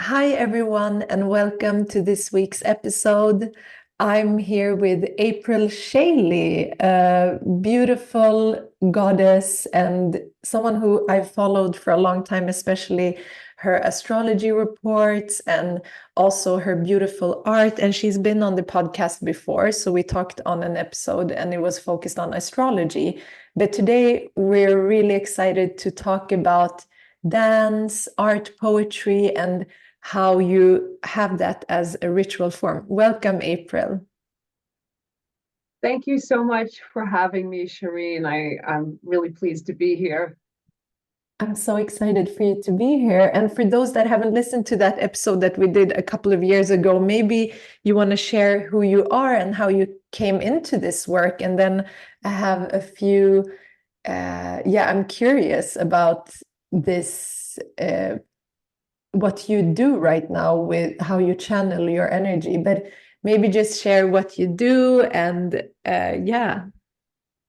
Hi, everyone, and welcome to this week's episode. I'm here with Aepril Schaile, a beautiful goddess and someone who I've followed for a long time, especially her astrology reports and also her beautiful art. And she's been on the podcast before, so we talked on an episode and it was focused on astrology. But today we're really excited to talk about dance, art, poetry, and how you have that as a ritual form. Welcome, Aepril. Thank you so much for having me, Shireen. I'm really pleased to be here. I'm so excited for you to be here. And for those that haven't listened to that episode that we did a couple of years ago, maybe you want to share who you are and how you came into this work. And then I have a few, I'm curious about this, what you do right now with how you channel your energy, but maybe just share what you do and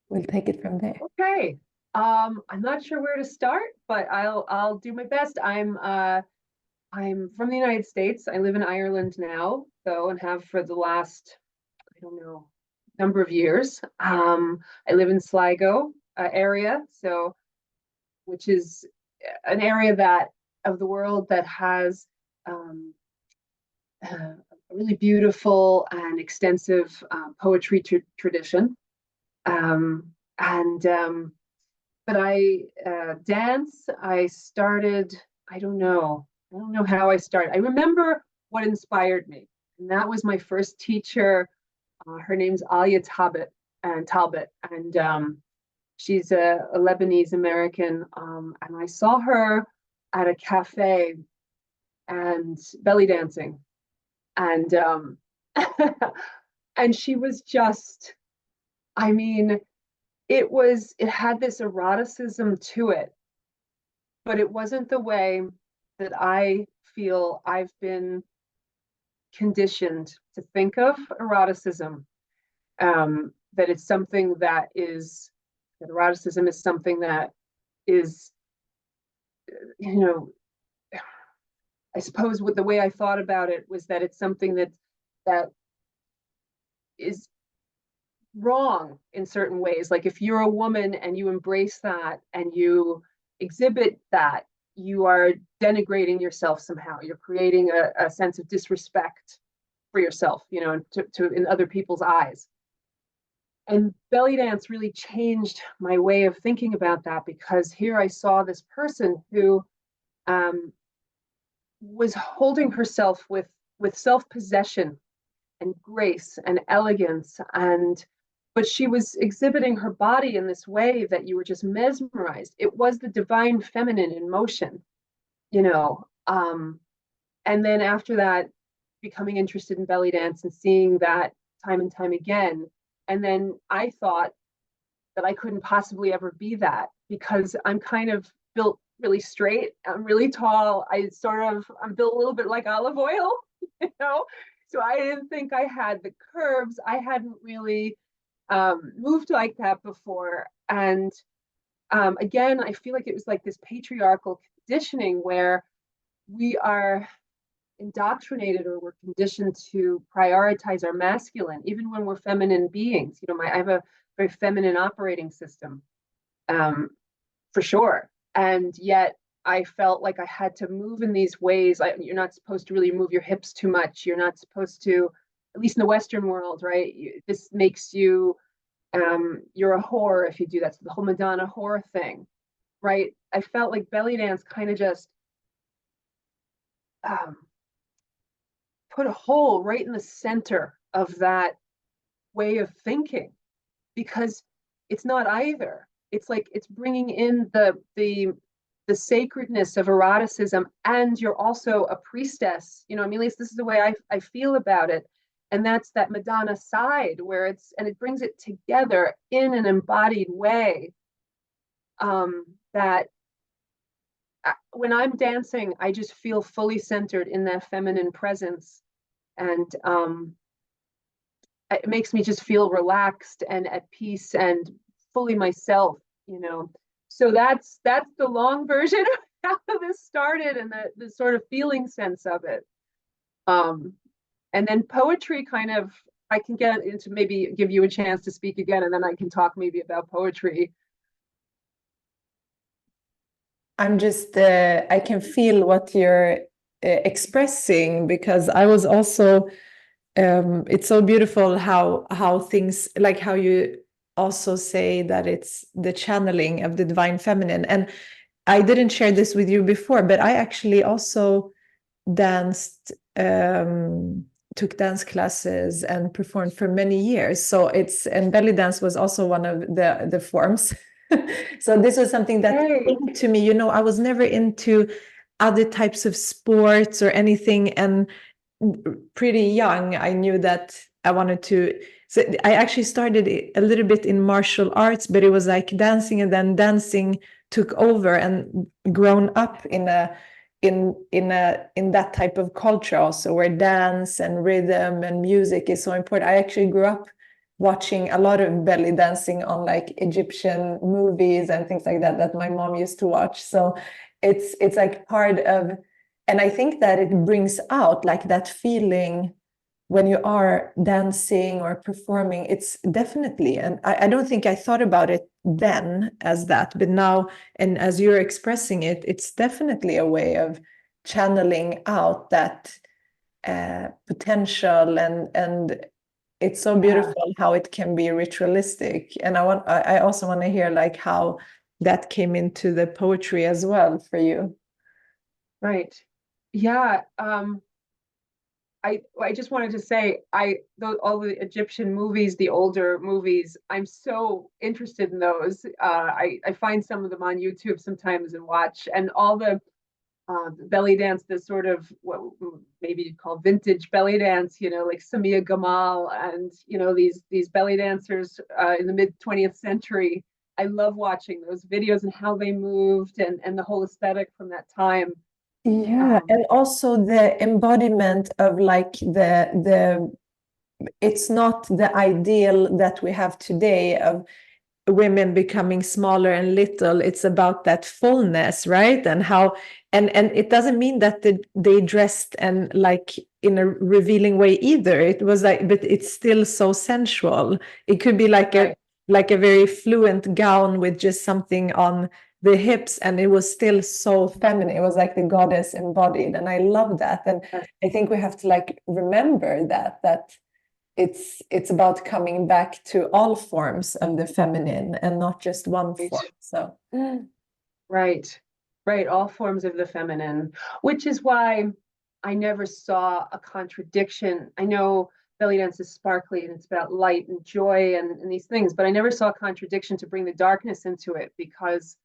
we'll take it from there. Okay. I'm not sure where to start, but I'll do my best. I'm from the United States. I live in Ireland now, though, and have for the last, I don't know, number of years. I live in Sligo area, so which is an area that of the world that has a really beautiful and extensive poetry tradition. And But I dance. I started. I don't know how I started. I remember what inspired me, and that was my first teacher. Her name's Alia Talbot, and she's a Lebanese American. And I saw her at a cafe and belly dancing, and and she was just. I mean, it had this eroticism to it, but it wasn't the way that I feel I've been conditioned to think of eroticism. That it's something that eroticism is something that is, you know, I suppose with the way I thought about it was that it's something that is wrong in certain ways. Like if you're a woman and you embrace that and you exhibit that, you are denigrating yourself somehow. You're creating a sense of disrespect for yourself, in other people's eyes. And belly dance really changed my way of thinking about that, because here I saw this person who um, was holding herself with self-possession and grace and elegance, and but she was exhibiting her body in this way that you were just mesmerized. It was the divine feminine in motion, you know. And then after that, becoming interested in belly dance and seeing that time and time again. And then I thought that I couldn't possibly ever be that, because I'm kind of built really straight. I'm really tall. I'm built a little bit like olive oil, you know. So I didn't think I had the curves. I hadn't really moved like that before. And again, I feel like it was like this patriarchal conditioning where we are indoctrinated, or we're conditioned to prioritize our masculine, even when we're feminine beings. I have a very feminine operating system, um, for sure. And yet I felt like I had to move in these ways. You're not supposed to really move your hips too much. You're not supposed to, at least in the Western world, right? This makes you, you're a whore if you do that. So the whole Madonna whore thing, right? I felt like belly dance kind of just um, put a hole right in the center of that way of thinking, because it's not either. It's like it's bringing in the sacredness of eroticism, and you're also a priestess. I mean, at least this is the way I feel about it. And that's that Madonna side where it brings it together in an embodied way, that when I'm dancing, I just feel fully centered in that feminine presence. And it makes me just feel relaxed and at peace and fully myself. So that's the long version how this started and the sort of feeling sense of it. And then poetry kind of, I can get into, maybe give you a chance to speak again, and then I can talk maybe about poetry. I'm just, I can feel what you're expressing, because I was also, it's so beautiful how things, like how you also say that it's the channeling of the divine feminine. And I didn't share this with you before, but I actually also danced, took dance classes and performed for many years. So and belly dance was also one of the forms. So this was something that came to me. You know, I was never into other types of sports or anything, and pretty young I knew that I wanted to. So I actually started a little bit in martial arts, but it was like dancing, and then dancing took over, and grown up in that type of culture also, where dance and rhythm and music is so important. I actually grew up watching a lot of belly dancing on like Egyptian movies and things like that that my mom used to watch. So it's like part of, and I think that it brings out like that feeling when you are dancing or performing. It's definitely, and I don't think I thought about it then as that, but now, and as you're expressing it, it's definitely a way of channeling out that potential, and it's so beautiful how it can be ritualistic. And I also want to hear like how that came into the poetry as well for you. Right. Yeah. I just wanted to say, all the Egyptian movies, the older movies, I'm so interested in those. I find some of them on YouTube sometimes and watch, and all the belly dance, the sort of what maybe you'd call vintage belly dance, you know, like Samia Gamal, and you know, these belly dancers in the mid 20th century. I love watching those videos and how they moved, and the whole aesthetic from that time. Yeah, and also the embodiment of like the it's not the ideal that we have today of women becoming smaller and little. It's about that fullness, right? And how, and it doesn't mean that they dressed and like in a revealing way either. It was like, but it's still so sensual. It could be like a very fluent gown with just something on the hips, and it was still so feminine. It was like the goddess embodied, and I love that. And I think we have to like remember that it's about coming back to all forms of the feminine and not just one form. So right, all forms of the feminine, which is why I never saw a contradiction. I know belly dance is sparkly and it's about light and joy and these things, but I never saw a contradiction to bring the darkness into it, because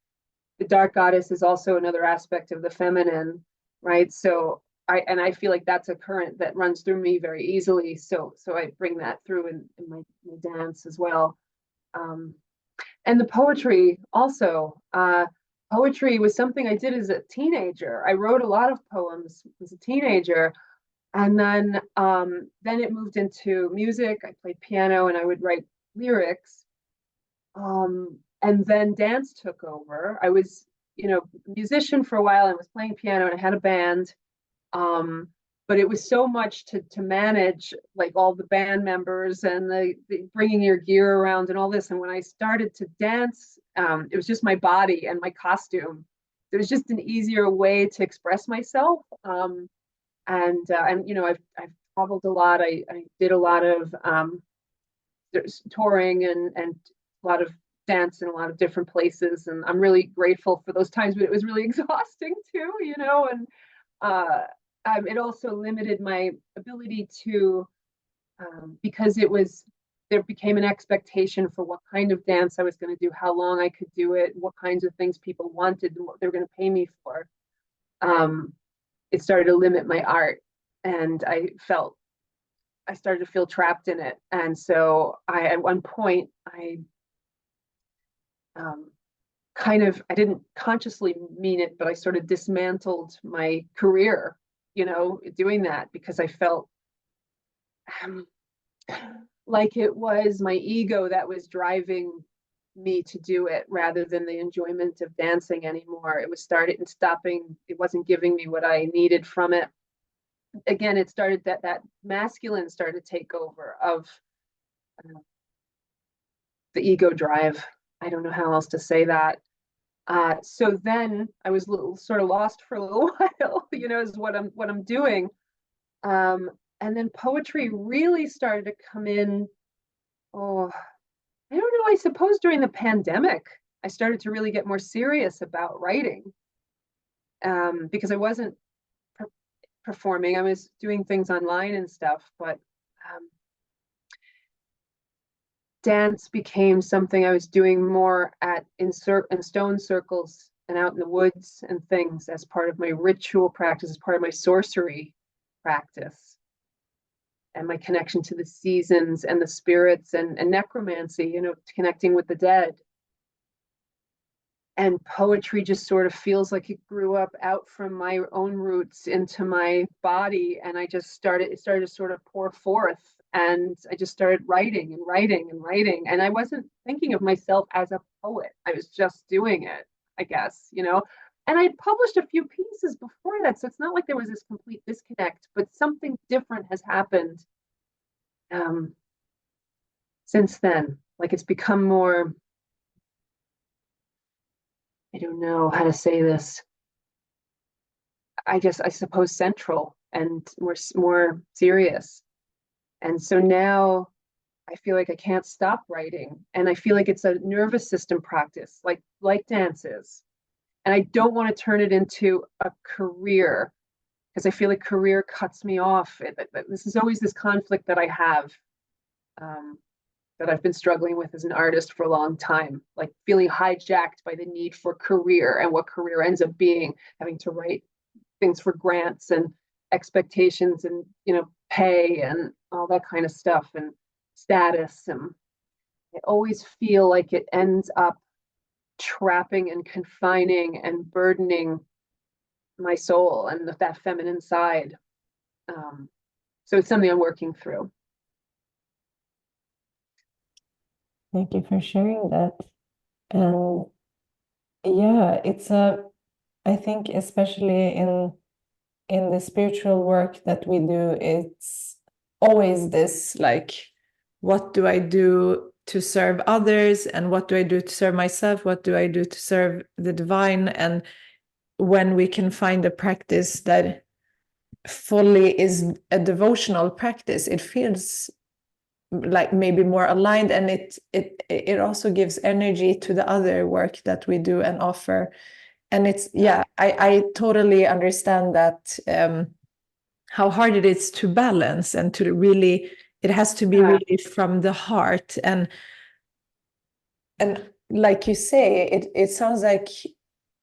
the dark goddess is also another aspect of the feminine, right? So I feel like that's a current that runs through me very easily. So I bring that through in my dance as well. And the poetry also. Poetry was something I did as a teenager. I wrote a lot of poems as a teenager, and then it moved into music. I played piano and I would write lyrics. And then dance took over. I was, you know, a musician for a while. I was playing piano and I had a band. But it was so much to manage, like all the band members and the bringing your gear around and all this. And when I started to dance, it was just my body and my costume. It was just an easier way to express myself. And you know, I've traveled a lot. I did a lot of touring and a lot of dance in a lot of different places, and I'm really grateful for those times. But it was really exhausting too, you know. And it also limited my ability to, because there became an expectation for what kind of dance I was going to do, how long I could do it, what kinds of things people wanted, and what they were going to pay me for. It started to limit my art, and I started to feel trapped in it. And so at one point, I didn't consciously mean it, but I sort of dismantled my career, you know, doing that, because I felt like it was my ego that was driving me to do it rather than the enjoyment of dancing anymore. It was started and stopping. It wasn't giving me what I needed from it. Again, it started that masculine started to take over of the ego drive. I don't know how else to say that. So then I was sort of lost for a little while, is what I'm doing. And then poetry really started to come in. Oh, I don't know. I suppose during the pandemic, I started to really get more serious about writing, because I wasn't performing. I was doing things online and stuff, but dance became something I was doing more in stone circles and out in the woods and things as part of my ritual practice, as part of my sorcery practice, and my connection to the seasons and the spirits and necromancy, connecting with the dead. And poetry just sort of feels like it grew up out from my own roots into my body, and it started to sort of pour forth, and I just started writing and writing and writing, and I wasn't thinking of myself as a poet. I was just doing it, I guess, and I published a few pieces before that, so it's not like there was this complete disconnect, but something different has happened since then. Like, it's become more, I don't know how to say this. I suppose central and more serious. And so now I feel like I can't stop writing, and I feel like it's a nervous system practice, like dances. And I don't want to turn it into a career, because I feel like career cuts me off. This is always this conflict that I have, that I've been struggling with as an artist for a long time, like feeling hijacked by the need for career and what career ends up being, having to write things for grants and expectations and pay and all that kind of stuff and status. And I always feel like it ends up trapping and confining and burdening my soul and that feminine side. So it's something I'm working through. Thank you for sharing that. And yeah, I think especially in the spiritual work that we do, it's always this, like, what do I do to serve others, and what do I do to serve myself? What do I do to serve the divine? And when we can find a practice that fully is a devotional practice, it feels like maybe more aligned, and it also gives energy to the other work that we do and offer. And it's, yeah, I totally understand that, how hard it is to balance, and to really, it has to be really from the heart. And like you say, it sounds like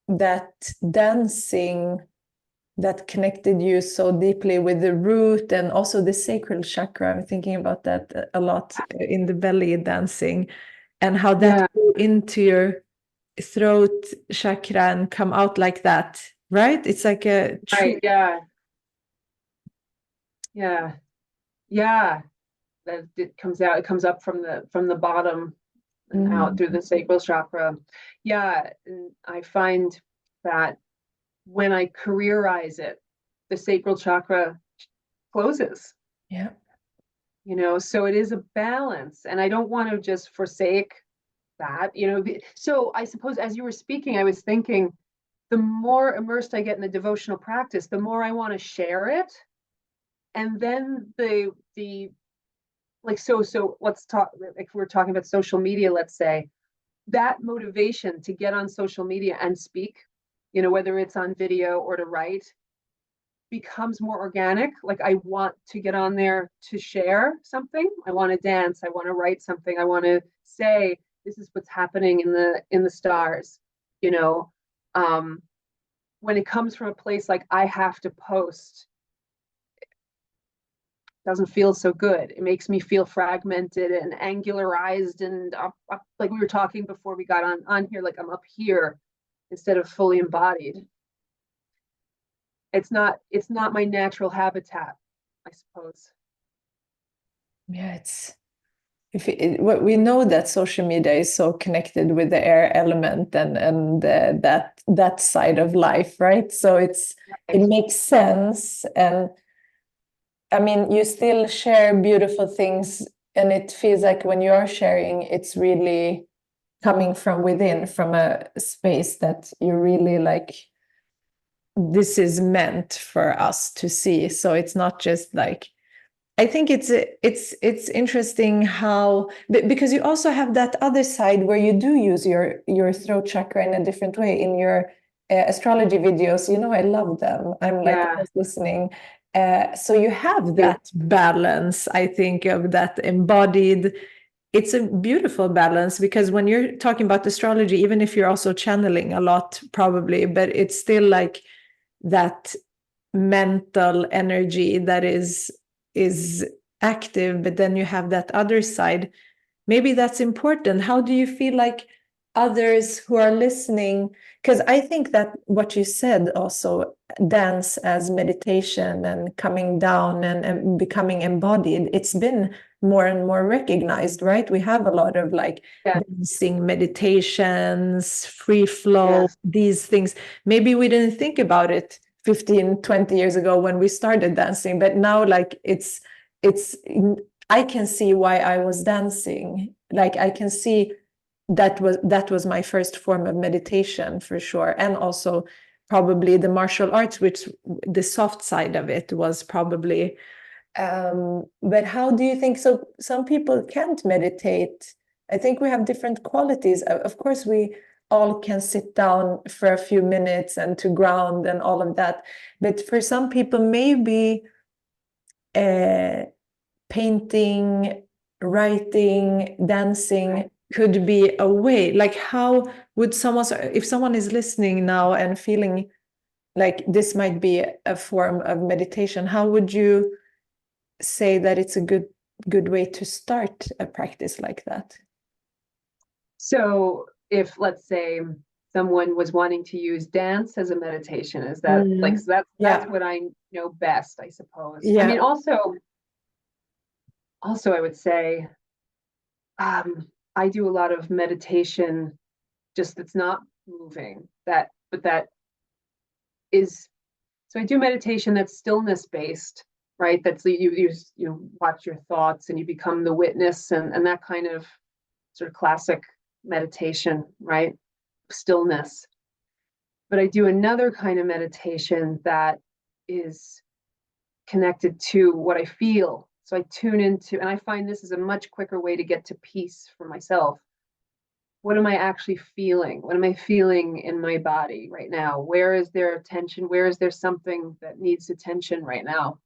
that dancing that connected you so deeply with the root and also the sacral chakra. I'm thinking about that a lot in the belly dancing, and how that go into your throat chakra and come out like that, right? It's like a tree. Right, yeah. That it comes up from the bottom and out through the sacral chakra. Yeah, and I find that when I careerize it, the sacral chakra closes. Yeah. So it is a balance, and I don't want to just forsake that. So I suppose as you were speaking, I was thinking, the more immersed I get in the devotional practice, the more I want to share it. And then so let's talk, if we're talking about social media, let's say, that motivation to get on social media and speak, whether it's on video or to write, becomes more organic. Like, I want to get on there to share something. I want to dance. I want to write something. I want to say, this is what's happening in the stars. When it comes from a place like, I have to post, doesn't feel so good. It makes me feel fragmented and angularized and up, like we were talking before we got on here, like I'm up here instead of fully embodied. It's not my natural habitat, I suppose. Yeah, we know that social media is so connected with the air element and that side of life, right? So it makes sense. And I mean, you still share beautiful things, and it feels like when you're sharing, it's really coming from within, from a space that you really like, this is meant for us to see. So it's not just like, I think it's interesting how, because you also have that other side where you do use your throat chakra in a different way in your astrology videos. You know, I love them. I'm like Yeah. just listening. So you have that balance, I think, of that embodied. It's a beautiful balance, because when you're talking about astrology, even if you're also channeling a lot, probably, but it's still like that mental energy that is active, but then you have that other side. Maybe that's important. How do you feel like others who are listening, because I think that what you said also, dance as meditation and coming down and becoming embodied, it's been more and more recognized, right? We have a lot of like dancing meditations, free flow, these things. Maybe we didn't think about it 15, 20 years ago when we started dancing, but now like it's I can see why I was dancing. Like I can see that was my first form of meditation for sure. And also probably the martial arts, which the soft side of it was probably. But how do you think? So some people can't meditate. I think we have different qualities. Of course, we all can sit down for a few minutes and to ground and all of that. But for some people, maybe painting, writing, dancing could be a way. Like, how would someone, if someone is listening now and feeling like this might be a form of meditation, how would you say that it's a good way to start a practice like that? So if, let's say, someone was wanting to use dance as a meditation, is that like, so that's what I know best, I suppose. I mean, also I would say, I do a lot of meditation, just that's not moving, but that is, so I do meditation that's stillness based, right? That's you watch your thoughts and you become the witness, and that kind of sort of classic meditation, right? Stillness. But I do another kind of meditation that is connected to what I feel. So I tune into, and I find this is a much quicker way to get to peace for myself. What am I actually feeling? What am I feeling in my body right now? Where is there tension? Where is there something that needs attention right now?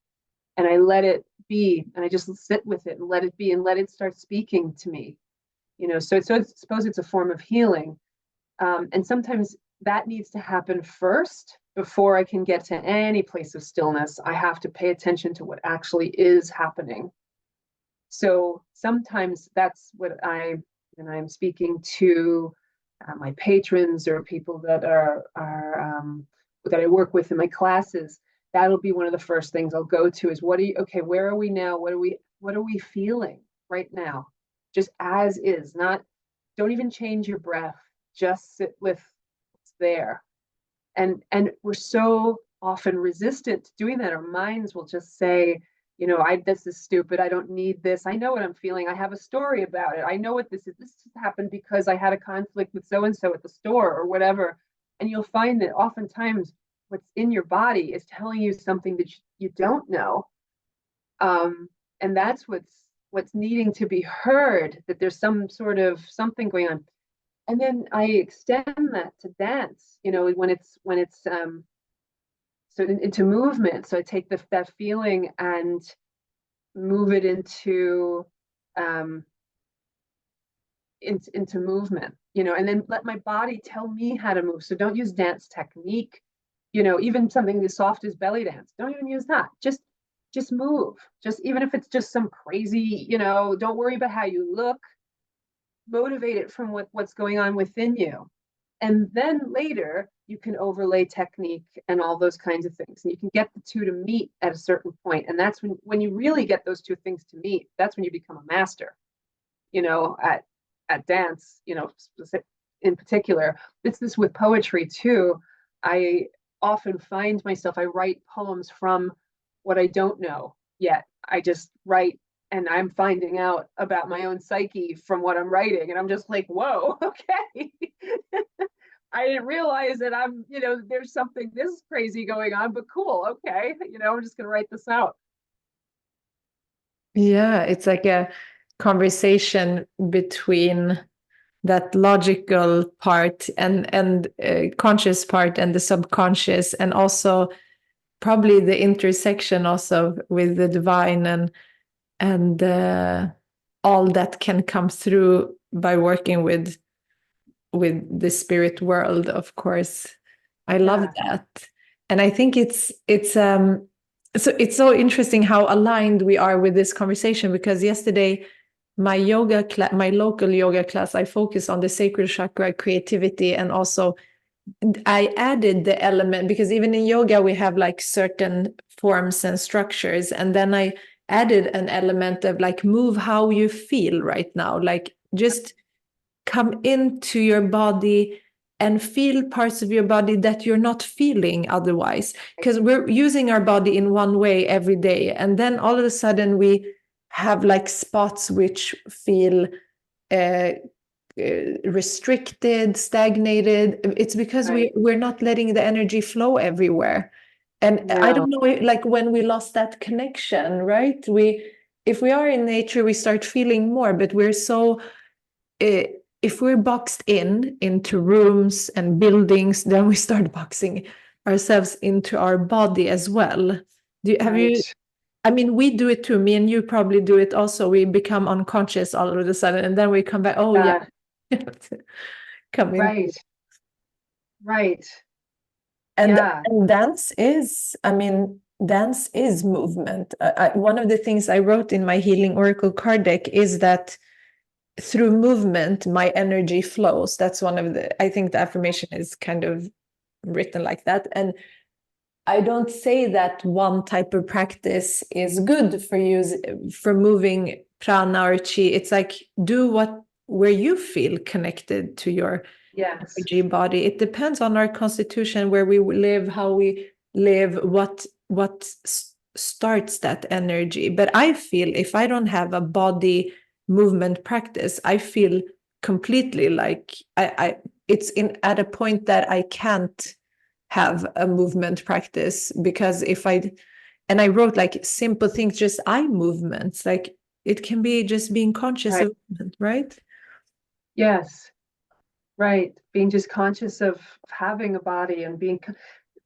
And I let it be, and I just sit with it and let it be, and let it start speaking to me. So I suppose it's a form of healing. And sometimes that needs to happen first before I can get to any place of stillness. I have to pay attention to what actually is happening. So sometimes that's what and I'm speaking to my patrons or people that are that I work with in my classes. That'll be one of the first things I'll go to is, okay, where are we now? What are we feeling right now? Just as is, don't even change your breath. Just sit with what's there. And we're so often resistant to doing that. Our minds will just say, this is stupid. I don't need this. I know what I'm feeling. I have a story about it. I know what this is. This happened because I had a conflict with so-and-so at the store or whatever. And you'll find that oftentimes what's in your body is telling you something that you don't know. And that's what's needing to be heard, that there's some sort of something going on. And then I extend that to dance, when it's so into movement. So I take that feeling and move it into movement, and then let my body tell me how to move. So don't use dance technique, even something as soft as belly dance. Don't even use that. Just move. Just, even if it's just some crazy, don't worry about how you look. Motivate it from what's going on within you. And then later you can overlay technique and all those kinds of things, and you can get the two to meet at a certain point. And that's when you really get those two things to meet, that's when you become a master. at dance, in particular. It's this with poetry too. I often find myself, I write poems from what I don't know yet. I just write, and I'm finding out about my own psyche from what I'm writing. And I'm just like, whoa, okay. I didn't realize that there's something this crazy going on, but cool. Okay. I'm just going to write this out. Yeah, it's like a conversation between that logical part and conscious part and the subconscious, and also probably the intersection also with the divine and all that can come through by working with the spirit world, of course. I love that. And I think it's so interesting how aligned we are with this conversation, because yesterday my local yoga class, I focus on the sacral chakra, creativity, and also I added the element, because even in yoga we have like certain forms and structures, and then I added an element of like, move how you feel right now, like just come into your body and feel parts of your body that you're not feeling otherwise, because we're using our body in one way every day, and then all of a sudden we have like spots which feel restricted, stagnated. It's because we're not letting the energy flow everywhere. And I don't know, like when we lost that connection, right? If we are in nature, we start feeling more, but we're so if we're boxed into rooms and buildings, then we start boxing ourselves into our body as well. Have you? I mean, we do it too. Me and you probably do it also. We become unconscious all of a sudden, and then we come back. Oh yeah, come in. Right. And dance is, I mean, dance is movement. One of the things I wrote in my Healing Oracle card deck is that through movement, my energy flows. That's one of I think the affirmation is kind of written like that. And I don't say that one type of practice is good for you, for moving prana or chi. It's like, do where you feel connected to your energy body. It depends on our constitution, where we live, how we live, what starts that energy. But I feel if I don't have a body movement practice, I feel completely like it's at a point that I can't have a movement practice, because and I wrote like simple things, just eye movements, like it can be just being conscious of movement, right? Yes. Right. Being just conscious of having a body and being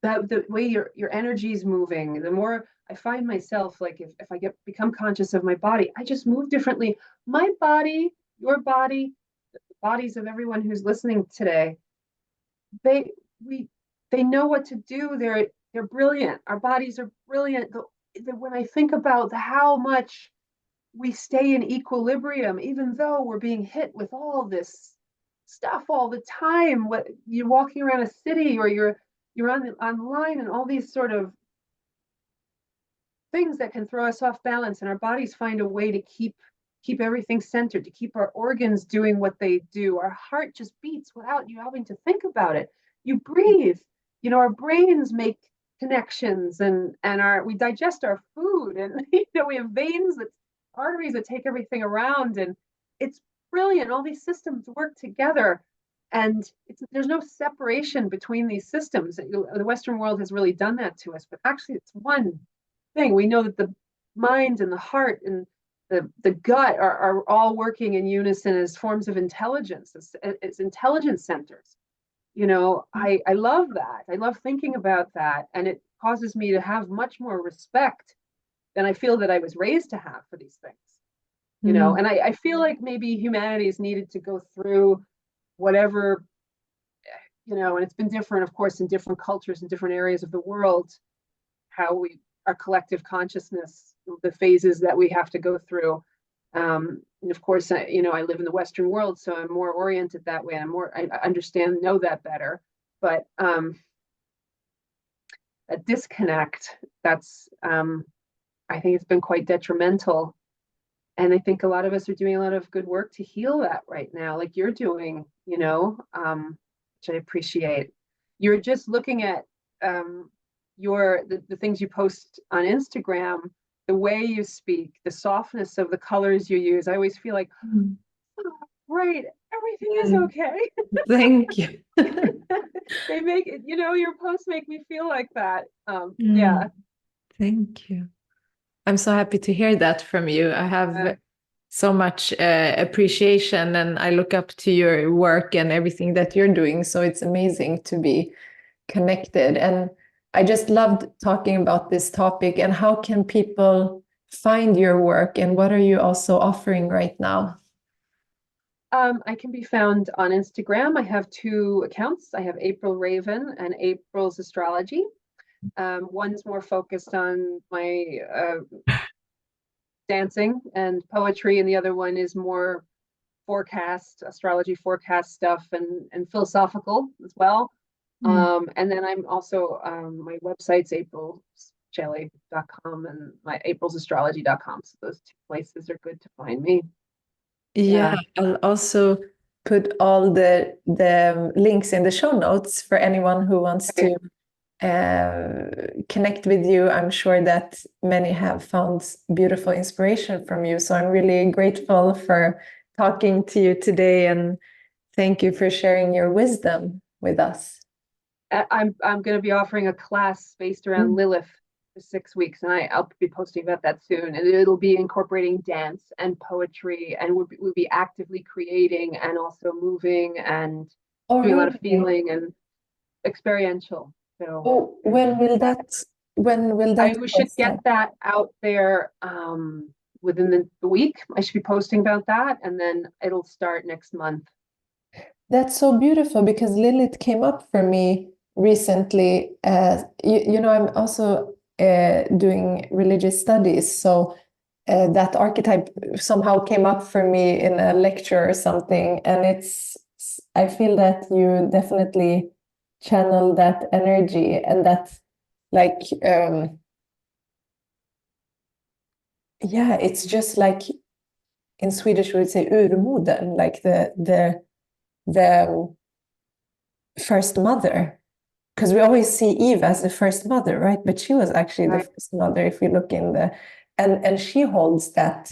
that the way your energy is moving, the more I find myself, like if I become conscious of my body, I just move differently. My body, your body, the bodies of everyone who's listening today, they they know what to do. They're brilliant. Our bodies are brilliant. When I think about how much we stay in equilibrium, even though we're being hit with all this stuff all the time. What you're walking around a city, or you're online, and all these sort of things that can throw us off balance, and our bodies find a way to keep everything centered, to keep our organs doing what they do. Our heart just beats without you having to think about it. You breathe. Our brains make connections, and we digest our food, and we have veins, that arteries that take everything around, and it's brilliant. All these systems work together, and there's no separation between these systems. The Western world has really done that to us, but actually it's one thing. We know that the mind and the heart and the gut are all working in unison as forms of intelligence, as intelligence centers. I love that. I love thinking about that, and it causes me to have much more respect than I feel that I was raised to have for these things. And I feel like maybe humanity has needed to go through whatever, and it's been different, of course, in different cultures, in different areas of the world, how our collective consciousness, the phases that we have to go through. And of course, I live in the Western world, so I'm more oriented that way. I understand, know that better. But a disconnect, that's, I think it's been quite detrimental And I think a lot of us are doing a lot of good work to heal that right now, like you're doing, which I appreciate. You're just looking at the things you post on Instagram, the way you speak, the softness of the colors you use. I always feel like, Mm. oh, right, everything is Mm. okay. Thank you. They make it, your posts make me feel like that. Yeah. Mm. Thank you. I'm so happy to hear that from you. I have so much appreciation, and I look up to your work and everything that you're doing. So it's amazing to be connected. And I just loved talking about this topic. And how can people find your work, and what are you also offering right now? I can be found on Instagram. I have two accounts. I have Aepril Raven and April's Astrology. One's more focused on my dancing and poetry, and the other one is more astrology forecast stuff, and philosophical as well. And then I'm also my website's aprilschaile.com and my aprilsastrology.com. So those two places are good to find me. Yeah, I'll also put all the links in the show notes for anyone who wants to connect with you. I'm sure that many have found beautiful inspiration from you. So I'm really grateful for talking to you today, and thank you for sharing your wisdom with us. I'm going to be offering a class based around Lilith for 6 weeks, and I'll be posting about that soon. And it'll be incorporating dance and poetry, and we'll be actively creating and also moving and doing a lot of feeling and experiential. So when will that we should get that out there within the week. I should be posting about that, and then it'll start next month. That's so beautiful, because Lilith came up for me recently. I'm also doing religious studies, so that archetype somehow came up for me in a lecture or something, and I feel that you definitely channel that energy, and that, like, it's just like in Swedish we would say urmodern, like the first mother, because we always see Eve as the first mother, right? But she was actually the first mother, if we look in and she holds that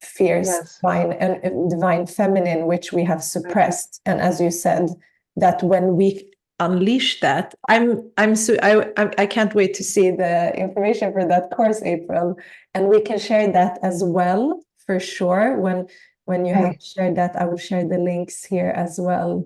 fierce divine feminine, which we have suppressed. And as you said, that when we unleash that, I can't wait to see the information for that course, Aepril, and we can share that as well for sure. When you have shared that, I will share the links here as well.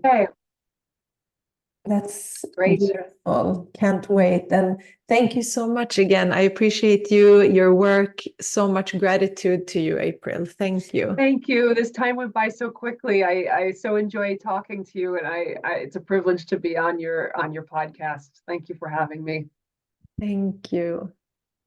That's great. Beautiful. Can't wait. And thank you so much again. I appreciate you, your work. So much gratitude to you, Aepril. Thank you. Thank you. This time went by so quickly. I so enjoy talking to you, and it's a privilege to be on your podcast. Thank you for having me. Thank you.